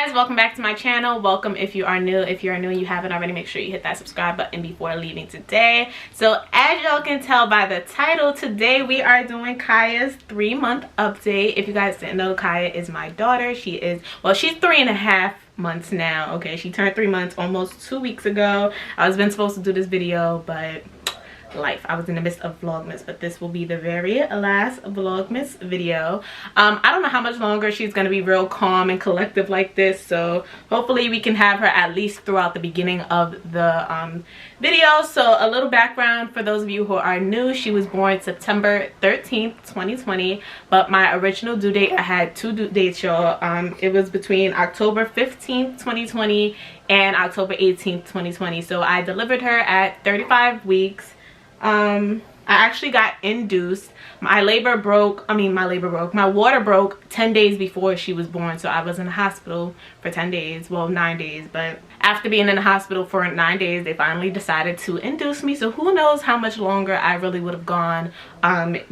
guys, welcome back to my channel. Welcome if you are new. If you are new and you haven't already, make sure you hit that subscribe button before leaving today. So as y'all can tell by the title, today we are doing Kaya's 3-month update. If you guys didn't know, Kaya is my daughter. She is, well, she's 3.5 months now. Okay, she turned 3 months almost 2 weeks ago. I was been supposed to do this video, but life, I was in the midst of Vlogmas, but this will be the very last Vlogmas video. I don't know how much longer she's gonna be real calm and collective like this, so hopefully we can have her at least throughout the beginning of the video. So a little background for those of you who are new: she was born September 13th 2020, but my original due date, I had 2 due dates, y'all. It was between October 15th 2020 and October 18th 2020. So I delivered her at 35 weeks. I actually got induced. My water broke 10 days before she was born, so I was in the hospital for 10 days, well 9 days, but after being in the hospital for 9 days, they finally decided to induce me. So who knows how much longer I really would have gone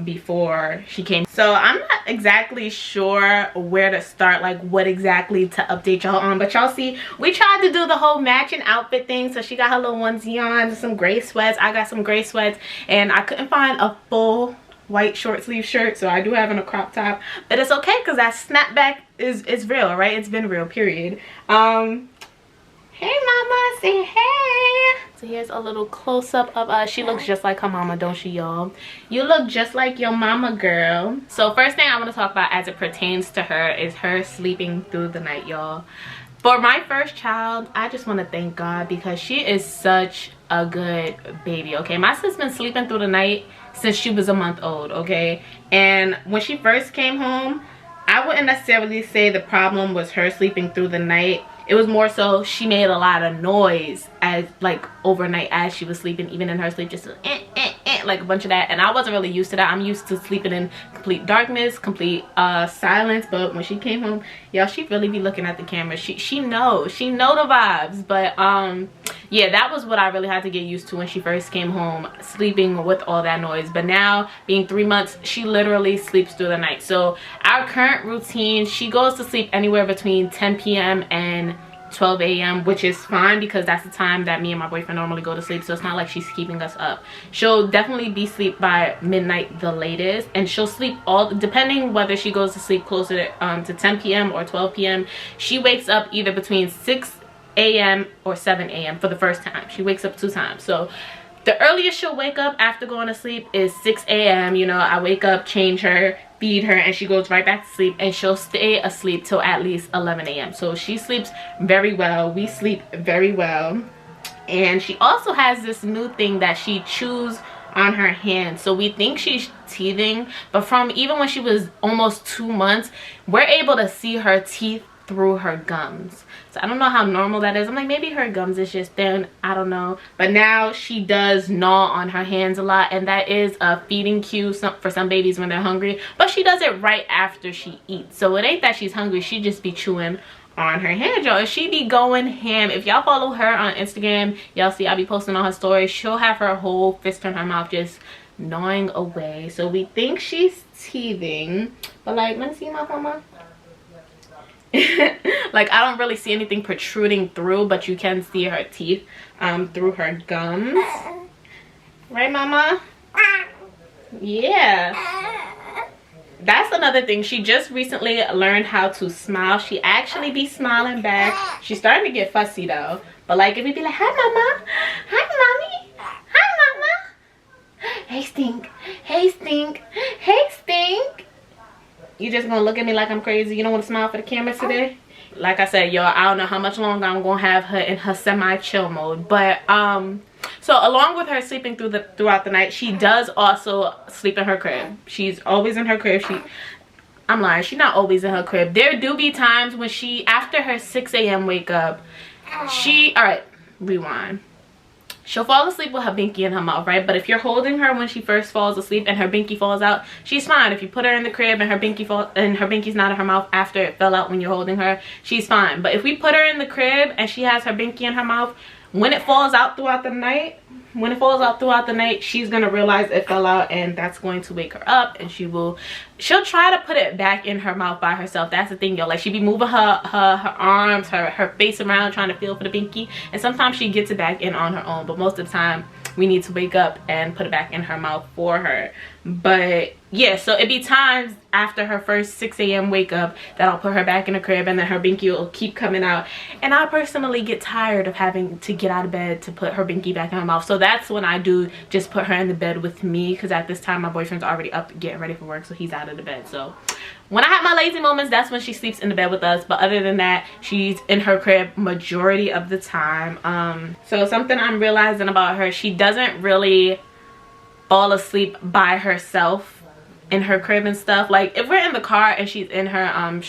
before she came. So I'm not exactly sure where to start, like what exactly to update y'all on, but y'all see, we tried to do the whole matching outfit thing. So she got her little onesie on, some gray sweats, I got some gray sweats, and I couldn't find a full white short sleeve shirt, so I do have in a crop top, but it's okay because that snapback is real, right? It's been real, period. Hey mama, say hey. So here's a little close-up of us. She looks just like her mama, don't she, y'all? You look just like your mama, girl. So first thing I want to talk about as it pertains to her is her sleeping through the night, y'all. For my first child, I just want to thank God because she is such a good baby, okay? My sister's been sleeping through the night since she was a month old, okay? And when she first came home, I wouldn't necessarily say the problem was her sleeping through the night. It was more so she made a lot of noise as like overnight as she was sleeping, even in her sleep, just like a bunch of that. And I wasn't really used to that. I'm used to sleeping in complete darkness, complete silence. But when she came home, y'all, she really be looking at the camera. She know the vibes. But yeah, that was what I really had to get used to when she first came home, sleeping with all that noise. But now, being 3 months, she literally sleeps through the night. So our current routine, she goes to sleep anywhere between 10 p.m. and 12 a.m. which is fine because that's the time that me and my boyfriend normally go to sleep. So it's not like she's keeping us up. She'll definitely be asleep by midnight the latest, and she'll sleep all, depending whether she goes to sleep closer to 10 p.m. or 12 p.m. She wakes up either between 6 a.m. or 7 a.m. for the first time. She wakes up 2 times. So the earliest she'll wake up after going to sleep is 6 a.m. You know, I wake up, change her, feed her, and she goes right back to sleep, and she'll stay asleep till at least 11 a.m. So she sleeps very well. We sleep very well. And she also has this new thing that she chews on her hand. So we think she's teething, but from even when she was almost 2 months, we're able to see her teeth through her gums. So I don't know how normal that is. I'm like, maybe her gums is just thin, I don't know. But now she does gnaw on her hands a lot, and that is a feeding cue for some babies when they're hungry. But she does it right after she eats, so it ain't that she's hungry, she just be chewing on her hand, y'all. She be going ham. If y'all follow her on Instagram, y'all see I be posting on her stories. She'll have her whole fist in her mouth just gnawing away. So we think she's teething, but like, let me see my mama. Like, I don't really see anything protruding through, but you can see her teeth through her gums, right mama? Yeah, that's another thing. She just recently learned how to smile. She actually be smiling back. She's starting to get fussy though, but like if we be like, hi mama, hi mommy, hi mama, hey stink, hey stink, hey stink, you just gonna look at me like I'm crazy? You don't want to smile for the camera today? Like I said, y'all, I don't know how much longer I'm gonna have her in her semi-chill mode. But so along with her sleeping throughout the night, she does also sleep in her crib. She's always in her crib. I'm lying, she's not always in her crib. There do be times when she, after her 6 a.m. wake up, alright, rewind. She'll fall asleep with her binky in her mouth, right? But if you're holding her when she first falls asleep and her binky falls out, she's fine. If you put her in the crib and her binky's not in her mouth after it fell out when you're holding her, she's fine. But if we put her in the crib and she has her binky in her mouth, when it falls out throughout the night, she's gonna realize it fell out, and that's going to wake her up, and she'll try to put it back in her mouth by herself. That's the thing, yo. Like, she be moving her arms, her face around, trying to feel for the binky, and sometimes she gets it back in on her own, but most of the time we need to wake up and put it back in her mouth for her. But yeah, so it'd be times after her first 6 a.m. wake up that I'll put her back in the crib, and then her binky will keep coming out, and I personally get tired of having to get out of bed to put her binky back in her mouth. So that's when I do just put her in the bed with me, because at this time my boyfriend's already up getting ready for work, so he's out of the bed. So when I have my lazy moments, that's when she sleeps in the bed with us. But other than that, she's in her crib majority of the time. So something I'm realizing about her, she doesn't really fall asleep by herself in her crib and stuff. Like, if we're in the car and she's in her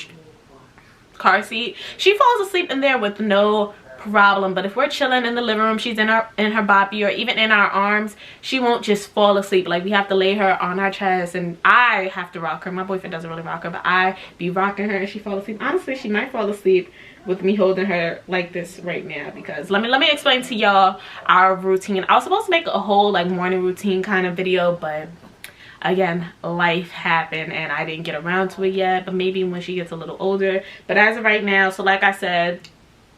car seat, she falls asleep in there with no problem. But if we're chilling in the living room, she's in her boppy, or even in our arms, she won't just fall asleep. Like, we have to lay her on our chest, and I have to rock her. My boyfriend doesn't really rock her, but I be rocking her and she falls asleep. Honestly, she might fall asleep with me holding her like this right now, because let me explain to y'all our routine. I was supposed to make a whole like morning routine kind of video, but again, life happened and I didn't get around to it yet. But maybe when she gets a little older. But as of right now, so like I said,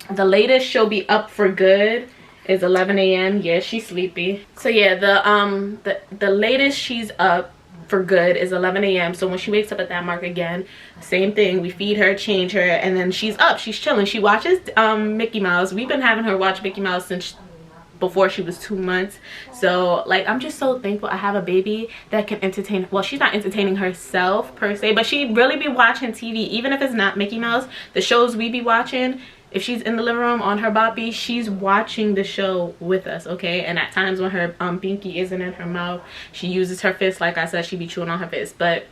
the latest she'll be up for good is 11 a.m. Yeah, she's sleepy. So yeah, the latest she's up for good is 11 a.m. So when she wakes up at that mark again, same thing, we feed her, change her, and then she's up, she's chilling. She watches Mickey Mouse. We've been having her watch Mickey Mouse since before she was 2 months. So like, I'm just so thankful I have a baby that can entertain. Well, she's not entertaining herself per se, but she really be watching TV, even if it's not Mickey Mouse. The shows we be watching, if she's in the living room on her boppy, she's watching the show with us, okay? And at times when her binky isn't in her mouth, she uses her fist. Like I said, she be chewing on her fist, but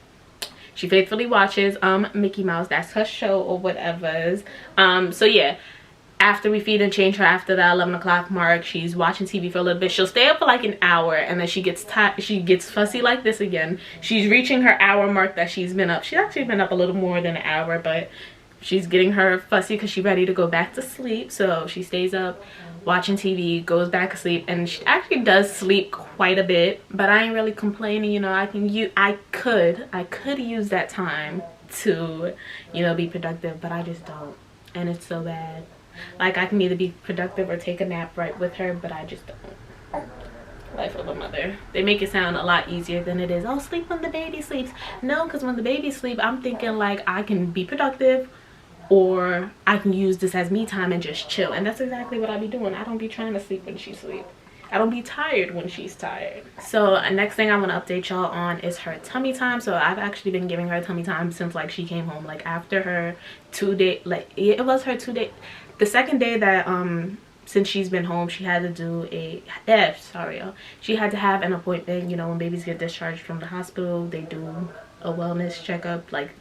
she faithfully watches Mickey Mouse. That's her show or whatever's. So yeah, after we feed and change her, after that 11 o'clock mark, she's watching TV for a little bit. She'll stay up for like an hour, and then she gets tired, she gets fussy like this again. She's reaching her hour mark that she's been up. She's actually been up a little more than an hour, but she's getting her fussy because she's ready to go back to sleep. So she stays up watching TV, goes back to sleep, and she actually does sleep quite a bit. But I ain't really complaining, you know. I could use that time to, you know, be productive, but I just don't, and it's so bad. Like, I can either be productive or take a nap right with her, but I just don't. Life of a mother. They make it sound a lot easier than it is. Oh, sleep when the baby sleeps. No, because when the baby sleeps, I'm thinking like I can be productive, or I can use this as me time and just chill. And that's exactly what I be doing. I don't be trying to sleep when she sleeps. I don't be tired when she's tired. So next thing I want to update y'all on is her tummy time. So I've actually been giving her tummy time since like she came home. Like after her 2 day, like it was her 2 day, the second day that since she's been home, she had to do she had to have an appointment. You know, when babies get discharged from the hospital, they do a wellness checkup like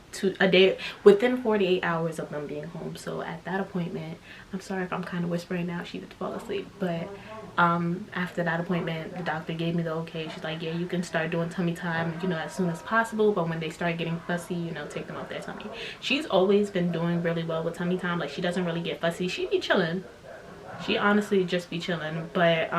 a day within 48 hours of them being home. So at that appointment, I'm sorry if I'm kind of whispering now, she did fall asleep, but after that appointment, the doctor gave me the okay. She's like, yeah, you can start doing tummy time, you know, as soon as possible, but when they start getting fussy, you know, take them off their tummy. She's always been doing really well with tummy time. Like, she doesn't really get fussy. She be chilling. She honestly just be chilling. But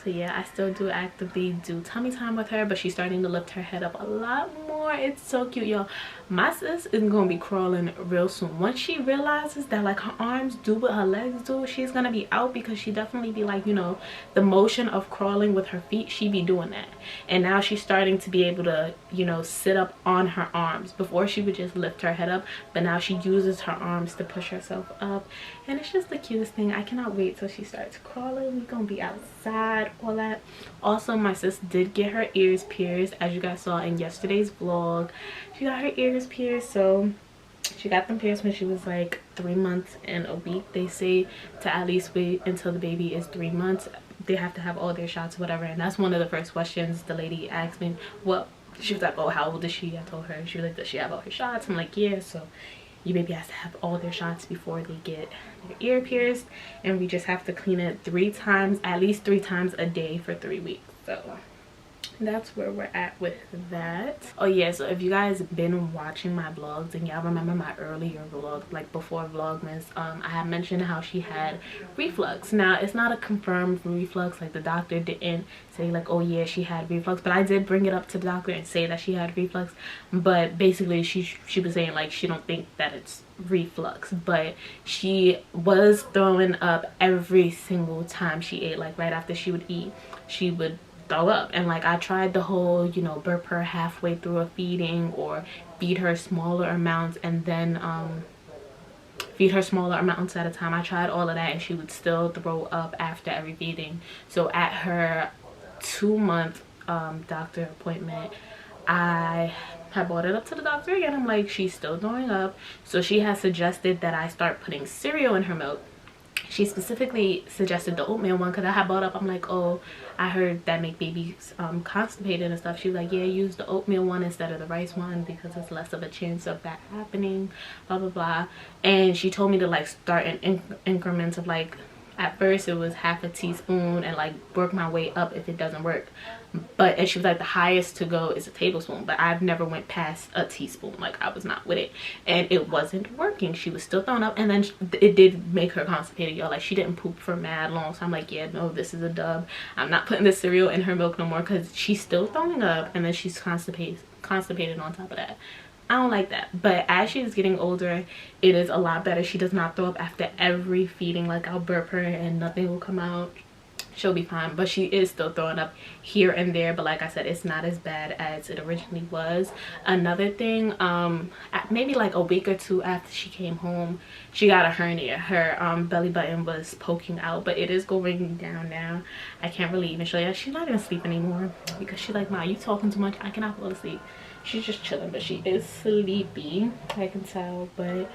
so yeah, I still do actively do tummy time with her, but she's starting to lift her head up a lot more. It's so cute, y'all. My sis is gonna be crawling real soon. Once she realizes that like her arms do what her legs do, she's gonna be out, because she definitely be like, you know, the motion of crawling with her feet, she be doing that. And now she's starting to be able to, you know, sit up on her arms. Before she would just lift her head up, but now she uses her arms to push herself up, and it's just the cutest thing. I cannot wait till she starts crawling. We're gonna be outside, all that. Also, my sis did get her ears pierced, as you guys saw in yesterday's vlog. She got her ears pierced. So she got them pierced when she was like 3 months and a week. They say to at least wait until the baby is 3 months. They have to have all their shots, whatever. And that's one of the first questions the lady asked me. Well, she was like, oh, how old is she? I told her. She was like, does she have all her shots? I'm like, yeah. So your baby has to have all their shots before they get their ear pierced, and we just have to clean it 3 times, at least 3 times a day for 3 weeks. So that's where we're at with that. Oh yeah, so if you guys been watching my vlogs and y'all remember my earlier vlog, like before Vlogmas, I had mentioned how she had reflux. Now it's not a confirmed reflux, like the doctor didn't say like, oh yeah, she had reflux, but I did bring it up to the doctor and say that she had reflux. But basically she was saying like she don't think that it's reflux, but she was throwing up every single time she ate. Like right after she would eat, she would throw up. And like I tried the whole, you know, burp her halfway through a feeding or feed her smaller amounts and then feed her smaller amounts at a time. I tried all of that and she would still throw up after every feeding. So at her 2-month doctor appointment, I brought it up to the doctor again. I'm like, she's still throwing up. So she has suggested that I start putting cereal in her milk. She specifically suggested the oatmeal one because I had brought up, I'm like, oh, I heard that make babies constipated and stuff. She was like, yeah, use the oatmeal one instead of the rice one because it's less of a chance of that happening, blah blah blah. And she told me to like start in increments of like, at first it was half a teaspoon and like work my way up if it doesn't work. But and she was like, the highest to go is a tablespoon, but I've never went past a teaspoon. Like I was not with it and it wasn't working. She was still throwing up, and then it did make her constipated, y'all. Like she didn't poop for mad long. So I'm like, yeah, no, this is a dub. I'm not putting the cereal in her milk no more because she's still throwing up and then she's constipated on top of that. I don't like that. But as she's getting older, it is a lot better. She does not throw up after every feeding. Like I'll burp her and nothing will come out. She'll be fine, but she is still throwing up here and there. But like I said, it's not as bad as it originally was. Another thing, maybe like a week or two after she came home, she got a hernia. Her belly button was poking out, but it is going down now. I can't really even show you. She's not even sleeping anymore because she's like, Ma, you talking too much, I cannot fall asleep. She's just chilling, but she is sleepy, I can tell. But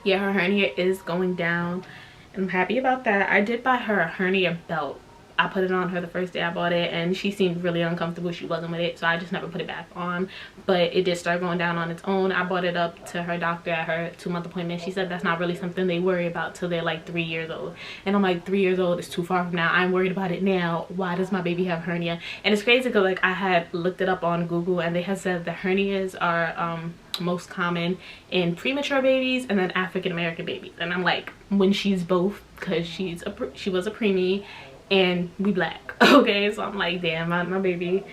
yeah, her hernia is going down. I'm happy about that. I did buy her a hernia belt. I put it on her the first day I bought it and she seemed really uncomfortable. She wasn't with it, so I just never put it back on. But it did start going down on its own. I brought it up to her doctor at her 2-month appointment. She said that's not really something they worry about till they're like 3 years old. And I'm like, 3 years old is too far from now. I'm worried about it now. Why does my baby have hernia? And it's crazy because like I had looked it up on Google and they have said the hernias are most common in premature babies and then African American babies. And I'm like, when she's both, because she was a preemie and we black, okay? So I'm like, damn, my baby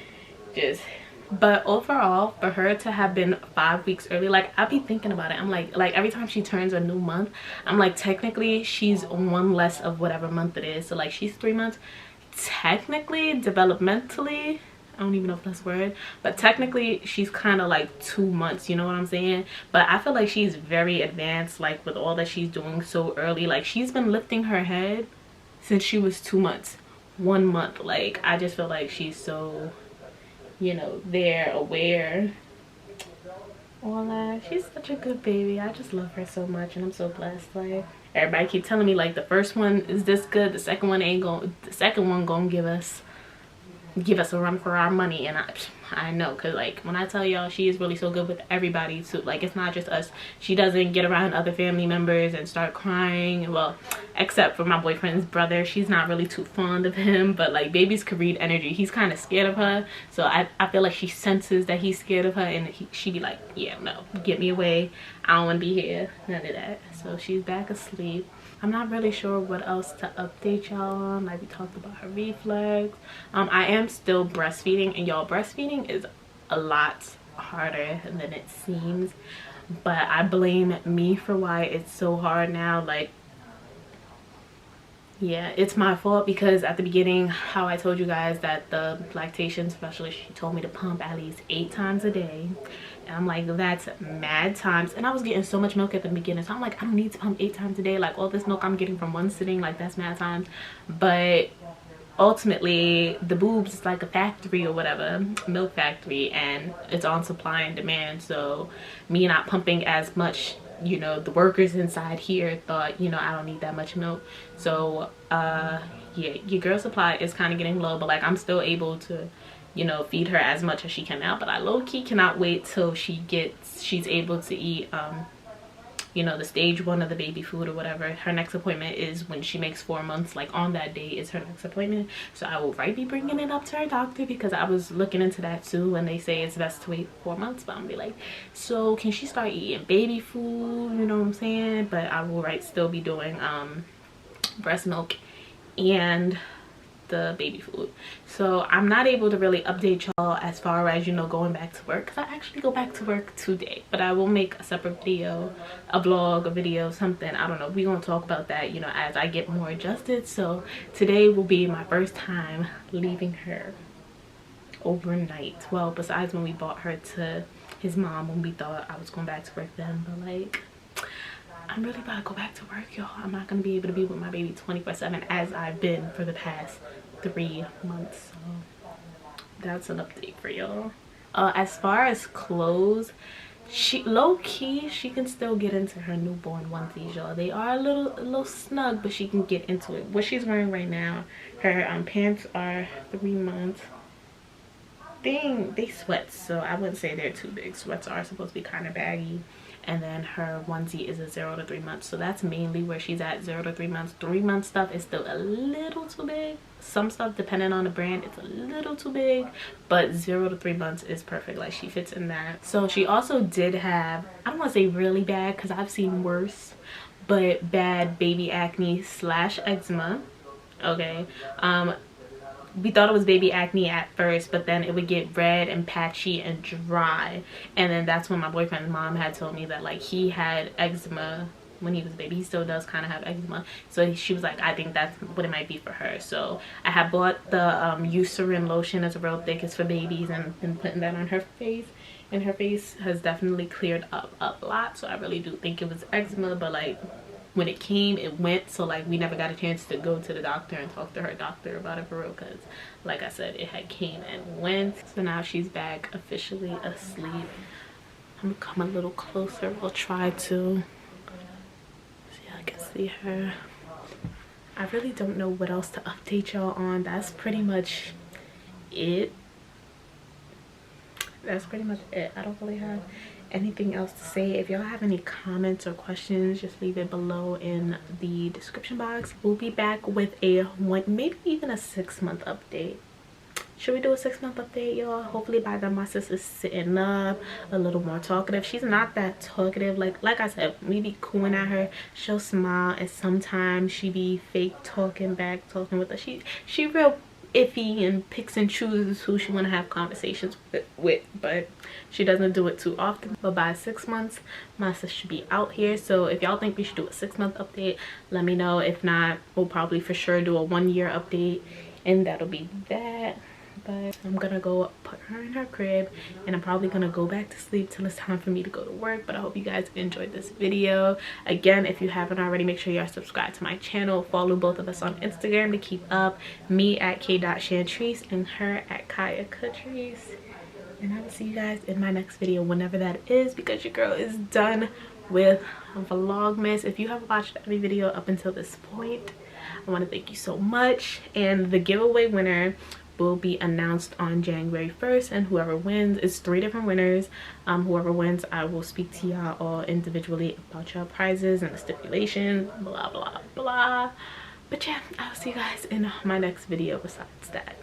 just. But overall, for her to have been 5 weeks early, like I be thinking about it, I'm like every time she turns a new month, I'm like, technically she's one less of whatever month it is. So like she's 3 months, technically developmentally, I don't even know if that's a word, but technically she's kind of like 2 months, you know what I'm saying? But I feel like she's very advanced, like with all that she's doing so early. Like she's been lifting her head since she was 2 months, 1 month. Like I just feel like she's so, you know, there, aware, all that. She's such a good baby. I just love her so much and I'm so blessed. Like everybody keep telling me like the first one is this good, the second one ain't going, the second one gonna give us a run for our money. And I know, because like when I tell y'all, she is really so good with everybody too. Like it's not just us. She doesn't get around other family members and start crying, well, except for my boyfriend's brother. She's not really too fond of him, but like babies could read energy. He's kind of scared of her, so I feel like she senses that he's scared of her and she be like, yeah, no, get me away, I don't want to be here, none of that. So she's back asleep. I'm not really sure what else to update y'all on. Like we talked about her reflux. I am still breastfeeding, and y'all, breastfeeding is a lot harder than it seems, but I blame me for why it's so hard now. Like yeah, it's my fault because at the beginning, how I told you guys that the lactation specialist, she told me to pump at least 8 times a day. And I'm like, that's mad times. And I was getting so much milk at the beginning, so I'm like, I don't need to pump 8 times a day. Like all this milk I'm getting from one sitting, like that's mad times. But ultimately the boobs is like a factory or whatever, milk factory, and it's on supply and demand. So me not pumping as much, you know, the workers inside here thought, you know, I don't need that much milk. So yeah, your girl supply is kind of getting low, but like I'm still able to, you know, feed her as much as she can now. But I low-key cannot wait till she's able to eat you know, the stage 1 of the baby food or whatever. Her next appointment is when she makes 4 months. Like on that day is her next appointment. So I will be bringing it up to her doctor, because I was looking into that too, and they say it's best to wait 4 months. But I'm gonna be like, so can she start eating baby food, you know what I'm saying? But I will still be doing breast milk and the baby food. So I'm not able to really update y'all as far as, you know, going back to work, because I actually go back to work today. But I will make a separate video, a vlog, a video, something. I don't know, we're gonna talk about that, you know, as I get more adjusted. So today will be my first time leaving her overnight. Well, besides when we brought her to his mom, when we thought I was going back to work then. But like, I'm really about to go back to work, y'all. I'm not gonna be able to be with my baby 24/7 as I've been for the past 3 months. So that's an update for y'all. As far as clothes, she low-key, she can still get into her newborn onesies, y'all. They are a little snug, but she can get into it. What she's wearing right now, her pants are 3 months. They sweat, so I wouldn't say they're too big. Sweats are supposed to be kind of baggy. And then her onesie is a 0 to 3 months. So that's mainly where she's at, 0 to 3 months. 3 month stuff is still a little too big. Some stuff, depending on the brand, it's a little too big. But 0 to 3 months is perfect. Like, she fits in that. So she also did have, I don't want to say really bad, because I've seen worse, but bad baby acne / eczema. Okay. We thought it was baby acne at first, but then it would get red and patchy and dry. And then that's when my boyfriend's mom had told me that, like, he had eczema when he was a baby. He still does kind of have eczema. So she was like, I think that's what it might be for her. So I have bought the Eucerin lotion. It's real thick. It's for babies, and been putting that on her face. And her face has definitely cleared up a lot. So I really do think it was eczema, but like, when it came, it went. So like, we never got a chance to go to the doctor and talk to her doctor about it for real, because like I said, it had came and went. So now she's back officially asleep. I'm gonna come a little closer. We'll try to see. I can see her. I really don't know what else to update y'all on. That's pretty much it. That's pretty much it. I don't really have anything else to say. If y'all have any comments or questions, just leave it below in the description box. We'll be back with a maybe even a 6-month update. Should we do a 6-month update, y'all? Hopefully by then my sister's sitting up, a little more talkative. She's not that talkative. Like I said, we be cooing at her, she'll smile, and sometimes she be fake talking back, talking with us. She real iffy and picks and chooses who she want to have conversations with, but she doesn't do it too often. But by 6 months, my sister should be out here. So if y'all think we should do a 6-month update, let me know. If not, we'll probably for sure do a 1-year update, and that'll be that. But I'm gonna go put her in her crib, and I'm probably gonna go back to sleep till it's time for me to go to work. But I hope you guys enjoyed this video. Again, if you haven't already, make sure you're subscribed to my channel. Follow both of us on Instagram to keep up. Me at k.shantrice and her at Khalayha. And I will see you guys in my next video, whenever that is, because your girl is done with Vlogmas. If you have watched every video up until this point, I want to thank you so much. And the giveaway winner will be announced on January 1st, and whoever wins, it's 3 different winners. Whoever wins, I will speak to y'all all individually about y'all prizes and the stipulations, blah blah blah. But yeah, I'll see you guys in my next video. Besides that,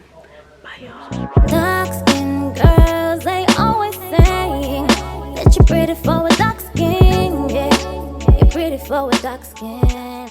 bye y'all. Dark skin girls, they always say that you're pretty for a dark skin. Yeah, you're pretty for a dark skin.